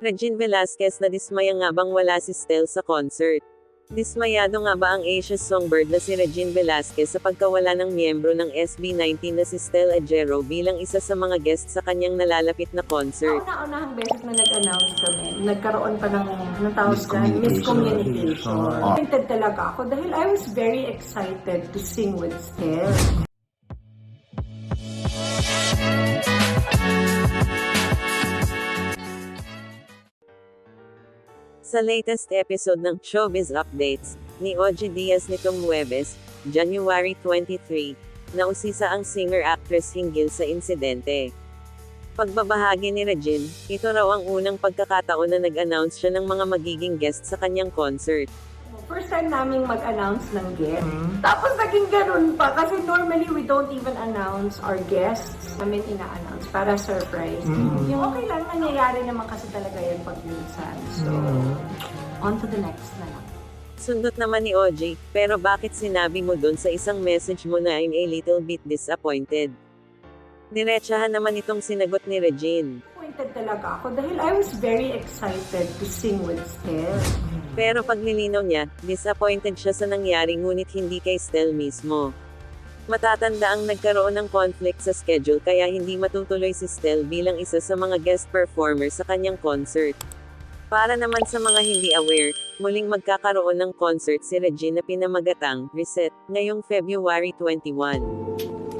Regine Velasquez na dismaya nga bang wala si Stell sa concert? Dismayado nga ba ang Asia's songbird na si Regine Velasquez sa pagkawala ng miyembro ng SB19 na si Stell Ajero bilang isa sa mga guest sa kanyang nalalapit na concert? Kauna-unahang beses na nag-announce kami, nagkaroon pa ng tawag dyan, miscommunication. Excited talaga ako dahil I was very excited to sing with Stell. Sa latest episode ng Showbiz Updates, ni Ogie Diaz nitong Huwebes, January 23, nausisa ang singer-actress hinggil sa insidente. Pagbabahagi ni Regine, ito raw ang unang pagkakataon na nag-announce siya ng mga magiging guest sa kanyang concert. First time naming mag-announce ng guest. Tapos naging ganun pa kasi normally we don't even announce our guests. Namin ina-announce para surprise. Yung okay lang, nangyayari naman kasi talaga yan pag minsan. So, on to the next na lang. Sundot naman ni Ogie, pero bakit sinabi mo dun sa isang message mo na I'm a little bit disappointed? Diretsahan naman itong sinagot ni Regine. Disappointed talaga ako dahil I was very excited to sing with Stell. Pero paglilinaw niya, disappointed siya sa nangyari ngunit hindi kay Stell mismo. Matatanda ang nagkaroon ng conflict sa schedule kaya hindi matutuloy si Stell bilang isa sa mga guest performer sa kanyang concert. Para naman sa mga hindi aware, muling magkakaroon ng concert si Regine na pinamagatang Reset ngayong February 21.